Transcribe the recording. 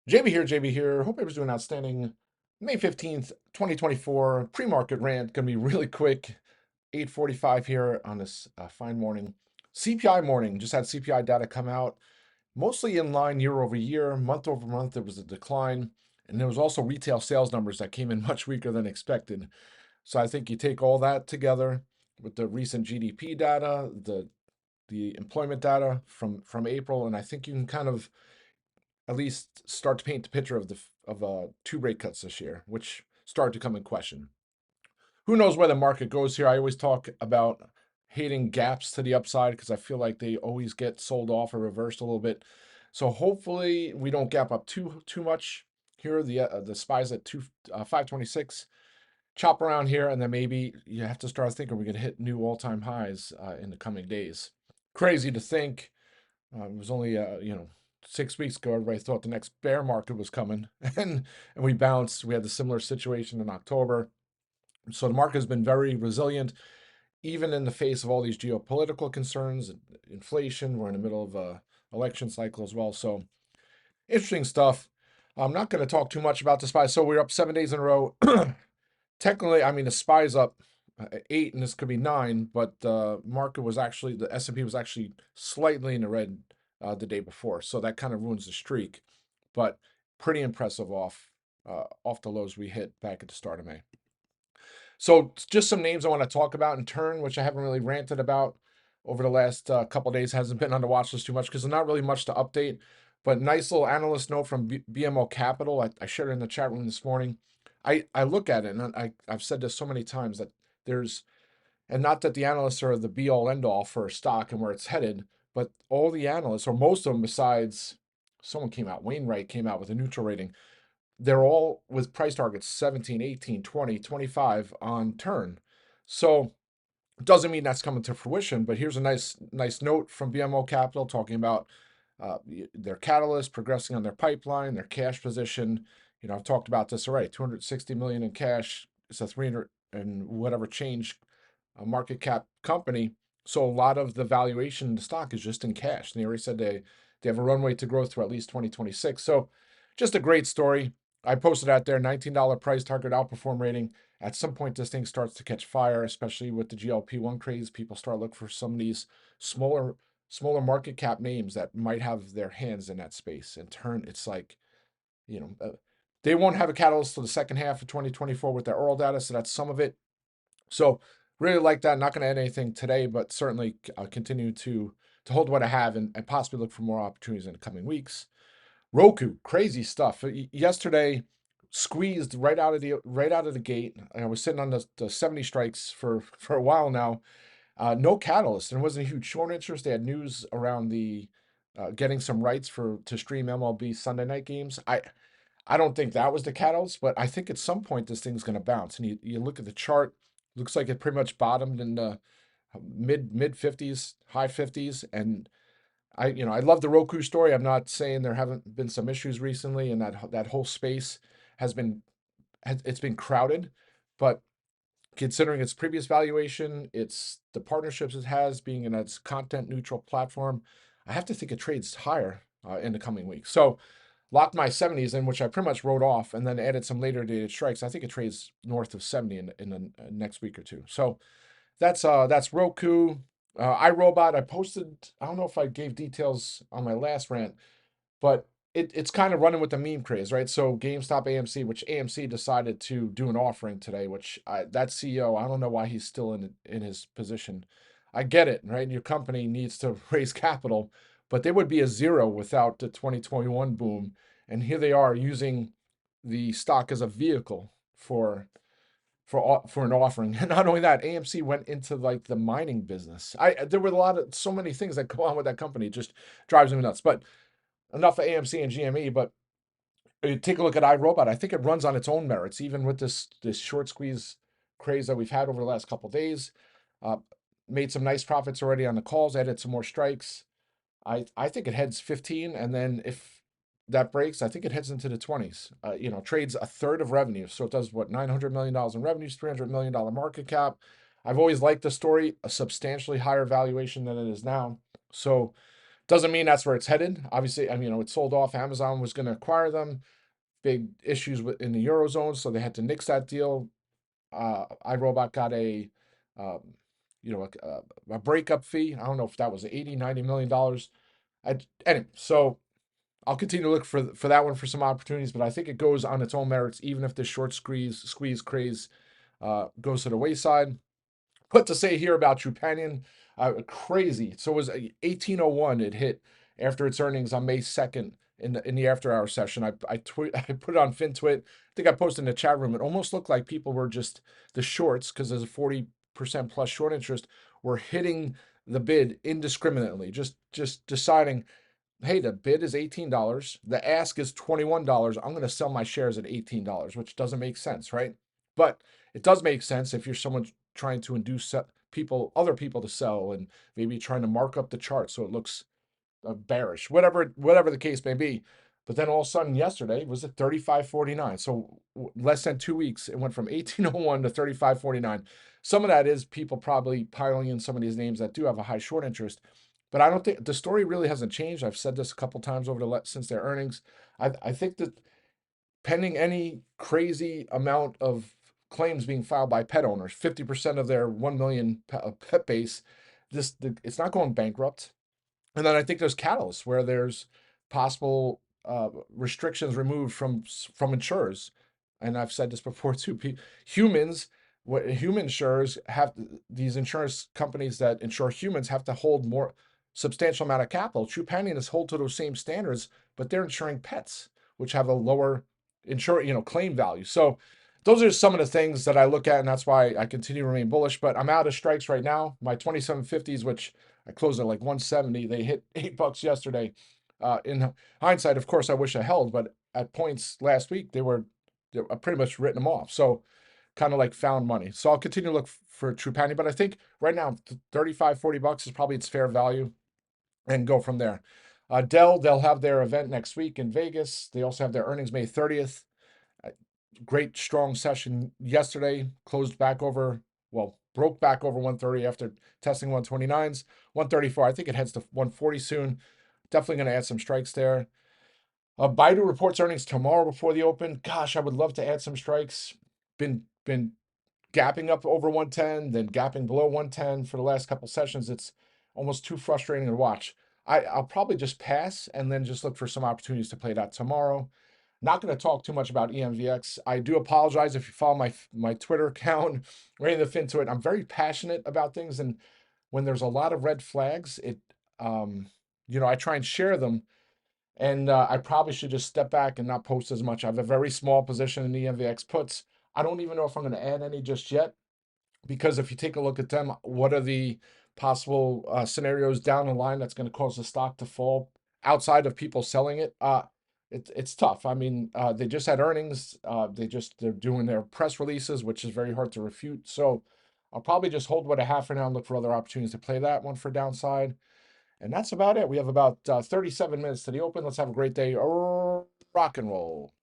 JB here. Hope everyone's doing outstanding. May 15th, 2024, pre-market rant. Gonna be really quick. 8:45 here on this fine morning. CPI morning. Just had CPI data come out. Mostly in line year over year. Month over month, there was a decline. And there was also retail sales numbers that came in much weaker than expected. So I think you take all that together with the recent GDP data, the employment data from April, and I think you can kind of at least start to paint the picture of two rate cuts this year, which started to come in question. Who knows where the market goes here? I always talk about hating gaps to the upside because I feel like they always get sold off or reversed a little bit. So hopefully we don't gap up too much here. The SPY's at 526. Chop around here, and then maybe you have to start thinking we're going to hit new all-time highs in the coming days. Crazy to think. It was only 6 weeks ago, everybody thought the next bear market was coming, and we bounced. We had the similar situation in October. So the market has been very resilient, even in the face of all these geopolitical concerns, inflation. We're in the middle of a election cycle as well. So interesting stuff. I'm not going to talk too much about the SPY. So we're up 7 days in a row. Technically, I mean, the SPY's up 8, and this could be 9, but the market was actually, the S&P was actually slightly in the red the day before, so that kind of ruins the streak. But pretty impressive off the lows we hit back at the start of May. So just some names I want to talk about in turn, which I haven't really ranted about over the last couple of days. Hasn't been on the watch list too much because there's not really much to update. But nice little analyst note from BMO Capital. I shared it in the chat room this morning. I look at it, and I've said this so many times that there's, and not that the analysts are the be all end all for a stock and where it's headed, but all the analysts, or most of them besides someone came out, Wainwright came out with a neutral rating. They're all with price targets 17, 18, 20, 25 on turn. So it doesn't mean that's coming to fruition, but here's a nice note from BMO Capital talking about their catalyst progressing on their pipeline, their cash position. I've talked about this already. 260 million in cash. It's a 300 and whatever change market cap company. So a lot of the valuation in the stock is just in cash. And they already said they have a runway to growth through at least 2026. So just a great story. I posted out there, $19 price target outperform rating. At some point, this thing starts to catch fire, especially with the GLP-1 craze. People start looking for some of these smaller market cap names that might have their hands in that space. In turn, it's like, they won't have a catalyst till the second half of 2024 with their oral data. So that's some of it. So really like that. Not going to add anything today, but certainly continue to hold what I have and possibly look for more opportunities in the coming weeks. ROKU, crazy stuff. Yesterday, squeezed right out of the gate. I was sitting on the 70 strikes for a while now. No catalyst, and it wasn't a huge short interest. They had news around the getting some rights to stream MLB Sunday night games. I don't think that was the catalyst, but I think at some point this thing's going to bounce. And you look at the chart, looks like it pretty much bottomed in the mid 50s, high 50s, and I love the ROKU story. I'm not saying there haven't been some issues recently, and that whole space it's been crowded, but considering its previous valuation, it's the partnerships it has, being in its content neutral platform, I have to think it trades higher in the coming weeks. So locked my 70s in, which I pretty much wrote off, and then added some later dated strikes. I think it trades north of 70 in the next week or two. So that's ROKU. iRobot, I posted, I don't know if I gave details on my last rant, but it's kind of running with the meme craze, right? So GameStop AMC, which AMC decided to do an offering today, which that CEO, I don't know why he's still in his position. I get it, right? Your company needs to raise capital, but there would be a zero without the 2021 boom. And here they are using the stock as a vehicle for an offering. And not only that, AMC went into like the mining business. There were so many things that go on with that company. It just drives me nuts. But enough of AMC and GME. But take a look at iRobot. I think it runs on its own merits, even with this short squeeze craze that we've had over the last couple of days. Made some nice profits already on the calls. Added some more strikes. I think it heads 15, and then if that breaks, I think it heads into the 20s. Trades a third of revenue, so it does what, $900 million in revenues, $300 million market cap. I've always liked the story, a substantially higher valuation than it is now. So Doesn't mean that's where it's headed. Obviously, I mean, it sold off. Amazon was going to acquire them. Big issues in the Eurozone, so they had to nix that deal. iRobot got um, a breakup fee. I don't know if that was 80, $90 million. Anyway, so I'll continue to look for that one for some opportunities, but I think it goes on its own merits, even if the short squeeze craze goes to the wayside. What to say here about Trupanion? Crazy. So it was 1801. It hit after its earnings on May 2nd in the after hour session. I put it on FinTwit. I think I posted in the chat room. It almost looked like people were just the shorts, because there's a 40% plus short interest, were hitting the bid indiscriminately, just deciding, hey, the bid is $18. The ask is $21. I'm going to sell my shares at $18, which doesn't make sense, right? But it does make sense if you're someone trying to induce other people to sell, and maybe trying to mark up the chart so it looks bearish, whatever the case may be. But then all of a sudden yesterday it was at 35.49. So less than 2 weeks, it went from 1801 to 35.49. Some of that is people probably piling in some of these names that do have a high short interest. But I don't think the story really hasn't changed. I've said this a couple times since their earnings. I think that pending any crazy amount of claims being filed by pet owners, 50% of their 1 million pet base, it's not going bankrupt. And then I think there's catalysts where there's possible restrictions removed from insurers. And I've said this before too. Humans, human insurers have, these insurance companies that insure humans have to hold more substantial amount of capital. Trupanion is hold to those same standards, but they're insuring pets, which have a lower claim value. So those are some of the things that I look at, and that's why I continue to remain bullish. But I'm out of strikes right now. My 2750s, which I closed at like 170, they hit $8 yesterday. In hindsight, of course, I wish I held, but at points last week, I pretty much written them off. So kind of like found money. So I'll continue to look for Trupanion, but I think right now, 35, $40 is probably its fair value, and go from there. DELL, they'll have their event next week in Vegas. They also have their earnings May 30th. Great strong session yesterday. Broke back over 130 after testing 129s. 134. I think it heads to 140 soon. Definitely going to add some strikes there. BIDU reports earnings tomorrow before the open. Gosh, I would love to add some strikes. Been gapping up over 110, then gapping below 110 for the last couple sessions. It's almost too frustrating to watch. I'll probably just pass and then just look for some opportunities to play that tomorrow. Not going to talk too much about ENVX. I do apologize if you follow my Twitter account or any of the FinTwit. I'm very passionate about things, and when there's a lot of red flags, I try and share them. And I probably should just step back and not post as much. I have a very small position in ENVX puts. I don't even know if I'm going to add any just yet, because if you take a look at them, what are the possible scenarios down the line that's going to cause the stock to fall outside of people selling it? It's tough. I mean, they just had earnings. They're doing their press releases, which is very hard to refute. So I'll probably just hold what I have for now and look for other opportunities to play that one for downside. And that's about it. We have about 37 minutes to the open. Let's have a great day. Rock and roll.